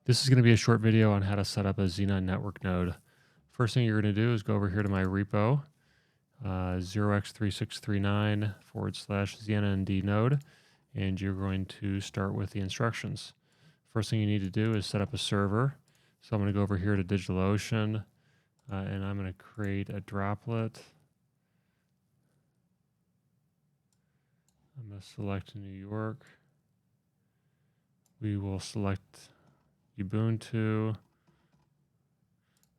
This is going to be a short video on how to set up a Zenon Network node. First thing you're going to do is go over here to my repo, 0x3639/ZenonD node, and you're going to start with the instructions. First thing you need to do is set up a server. So I'm going to go over here to DigitalOcean, and I'm going to create a droplet. I'm going to select New York. We will select Ubuntu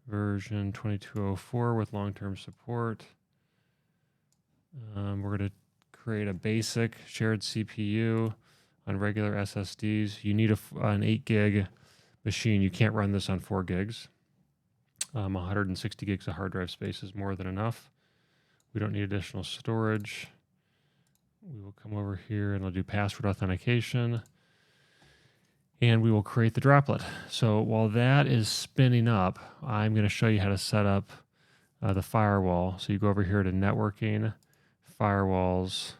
version 2204 with long-term support. We're going to create a basic shared CPU on regular SSDs. You need an 8 gig machine. You can't run this on 4 gigs. 160 gigs of hard drive space is more than enough. We don't need additional storage. We will come over here and I'll do password authentication. And we will create the droplet. So while that is spinning up, I'm going to show you how to set up the firewall. So you go over here to networking, firewalls,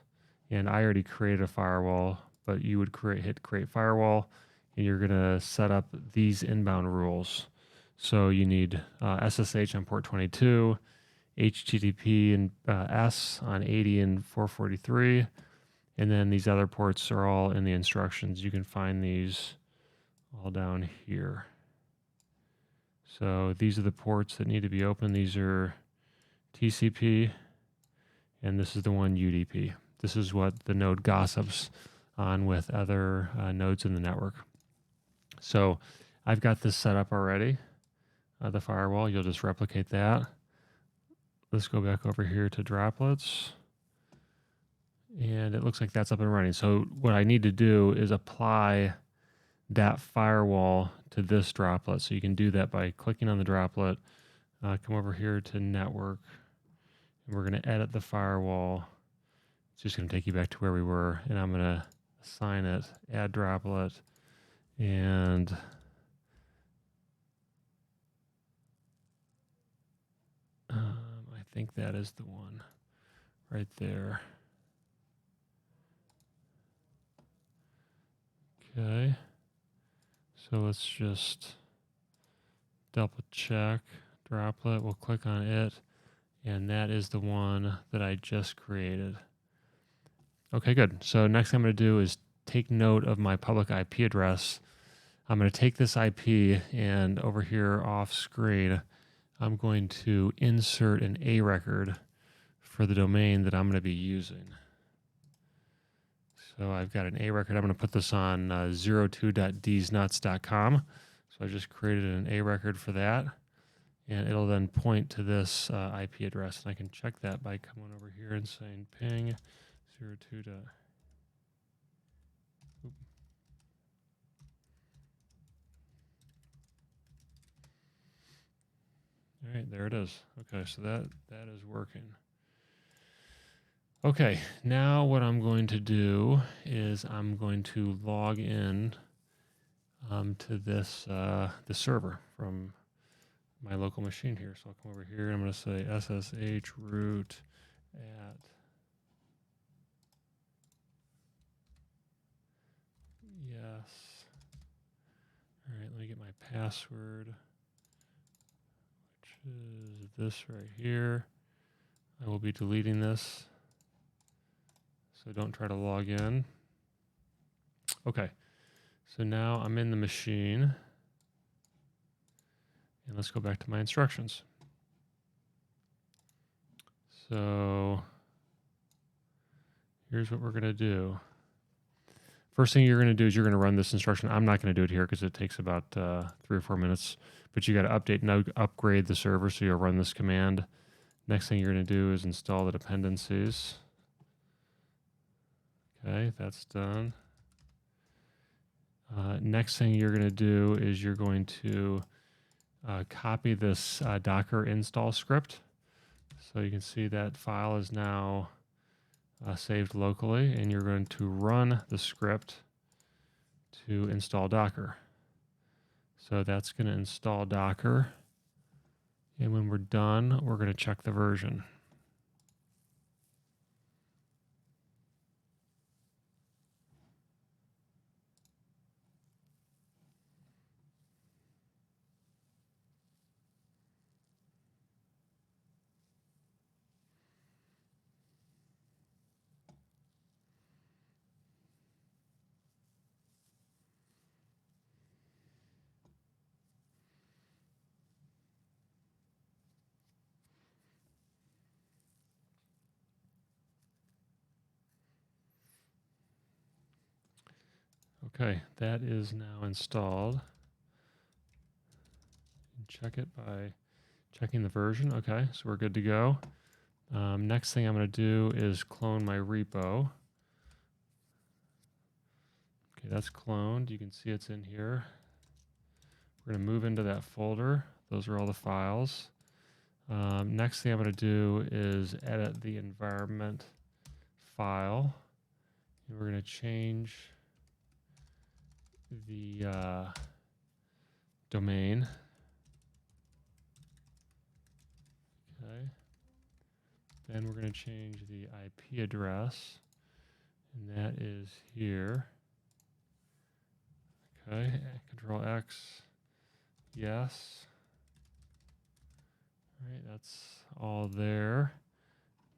and I already created a firewall, but you would hit create firewall, and you're going to set up these inbound rules. So you need SSH on port 22, HTTP and S on 80 and 443, and then these other ports are all in the instructions. You can find these all down here. So these are the ports that need to be open. These are TCP, and this is the one UDP. This is what the node gossips on with other nodes in the network. So I've got this set up already, the firewall. You'll just replicate that. Let's go back over here to droplets. And it looks like that's up and running. So what I need to do is apply that firewall to this droplet. So you can do that by clicking on the droplet, come over here to network, and we're going to edit the firewall. It's just going to take you back to where we were, and I'm going to assign it, add droplet, and I think that is the one right there. Okay. So let's just double check droplet. We'll click on it, and that is the one that I just created. Okay, good. So next thing I'm going to do is take note of my public IP address. I'm going to take this IP, and over here off screen, I'm going to insert an A record for the domain that I'm going to be using. So I've got an A record. I'm going to put this on 02.dsnuts.com. So I just created an A record for that. And it'll then point to this IP address. And I can check that by coming over here and saying ping 02. All right, there it is. Okay, so that is working. Okay, now what I'm going to do is I'm going to log in to this the server from my local machine here. So I'll come over here and I'm going to say SSH root at yes. All right, let me get my password, which is this right here. I will be deleting this, so don't try to log in. Okay, so now I'm in the machine. And let's go back to my instructions. So here's what we're going to do. First thing you're going to do is you're going to run this instruction. I'm not going to do it here because it takes about 3 or 4 minutes. But you got to update and upgrade the server, so you'll run this command. Next thing you're going to do is install the dependencies. Okay, that's done. Next thing you're going to do is you're going to copy this Docker install script. So you can see that file is now saved locally, and you're going to run the script to install Docker. So that's going to install Docker. And when we're done, we're going to check the version. Okay, that is now installed. Check it by checking the version. Okay, so we're good to go. Next thing I'm going to do is clone my repo. Okay, that's cloned. You can see it's in here. We're going to move into that folder. Those are all the files. Next thing I'm going to do is edit the environment file. And we're going to change the domain. Okay. Then we're going to change the IP address, and that is here. Okay, Control X, yes. All right, that's all there.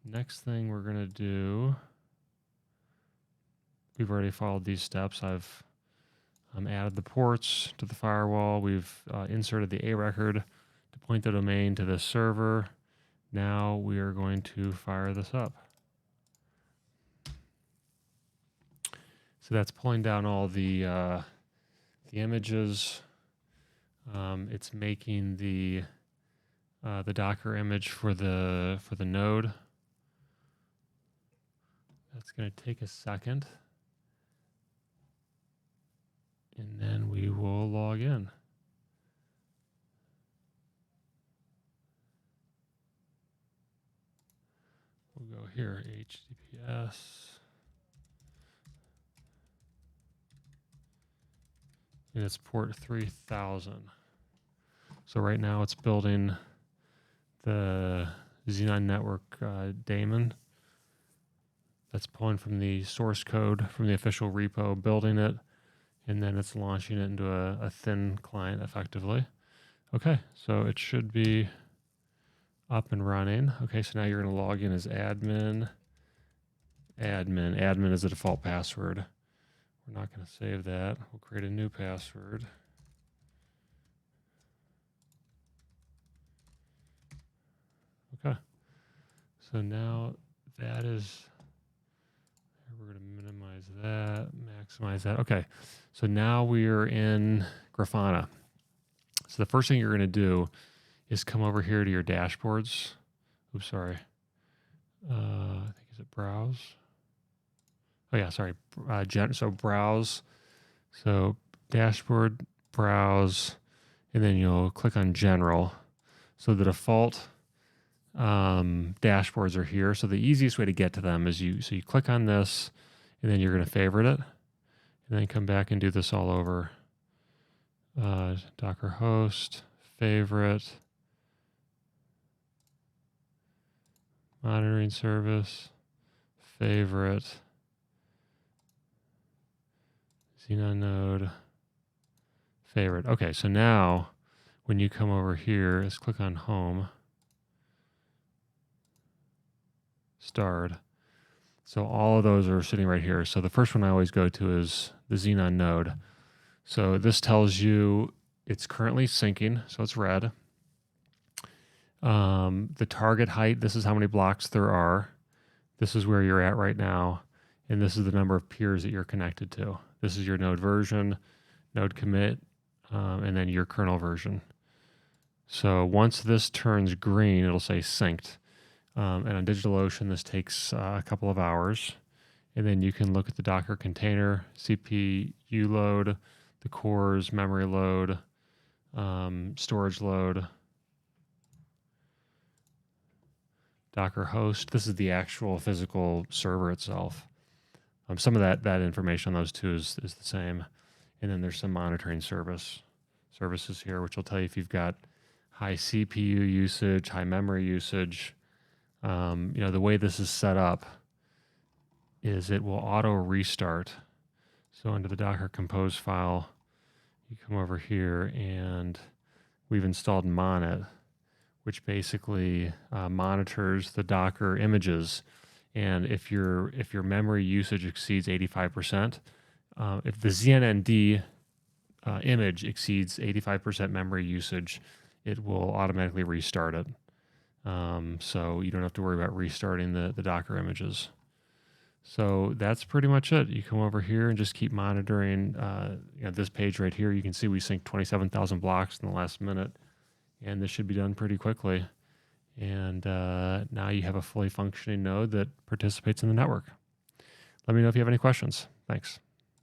Next thing we're going to do, we've already followed these steps. I've added the ports to the firewall. We've inserted the A record to point the domain to this server. Now we are going to fire this up. So that's pulling down all the images. It's making the Docker image for the node. That's going to take a second, and then we will log in. We'll go here, HTTPS. And it's port 3000. So right now it's building the Zenon Network daemon. That's pulling from the source code from the official repo, building it, and then it's launching it into a thin client effectively. Okay, so it should be up and running. Okay, so now you're going to log in as admin. Admin is the default password. We're not going to save that. We'll create a new password. Okay, so now that is, we're going to minimize that, maximize that. Okay, so now we are in Grafana. So the first thing you're going to do is come over here to your dashboards. Oops, sorry. I think, is it browse? Oh yeah, sorry. So browse. So dashboard, browse, and then you'll click on general. So the default dashboards are here. So the easiest way to get to them is you click on this, and then you're going to favorite it, and then come back and do this all over. Docker host, favorite, monitoring service, favorite, Zenon node, favorite. Okay, so now when you come over here, let's click on home, starred. So all of those are sitting right here. So the first one I always go to is the Zenon node. So this tells you it's currently syncing, so it's red. The target height, this is how many blocks there are. This is where you're at right now. And this is the number of peers that you're connected to. This is your node version, node commit, and then your kernel version. So once this turns green, it'll say synced. And on DigitalOcean, this takes a couple of hours. And then you can look at the Docker container, CPU load, the cores, memory load, storage load, Docker host. This is the actual physical server itself. Some of that information on those two is the same. And then there's some monitoring services here, which will tell you if you've got high CPU usage, high memory usage. The way this is set up is it will auto restart. So under the Docker Compose file, you come over here and we've installed Monet, which basically monitors the Docker images. And if your memory usage exceeds 85%, if the ZNND image exceeds 85% memory usage, it will automatically restart it. So you don't have to worry about restarting the Docker images. So that's pretty much it. You come over here and just keep monitoring this page right here. You can see we synced 27,000 blocks in the last minute, and this should be done pretty quickly. And now you have a fully functioning node that participates in the network. Let me know if you have any questions. Thanks.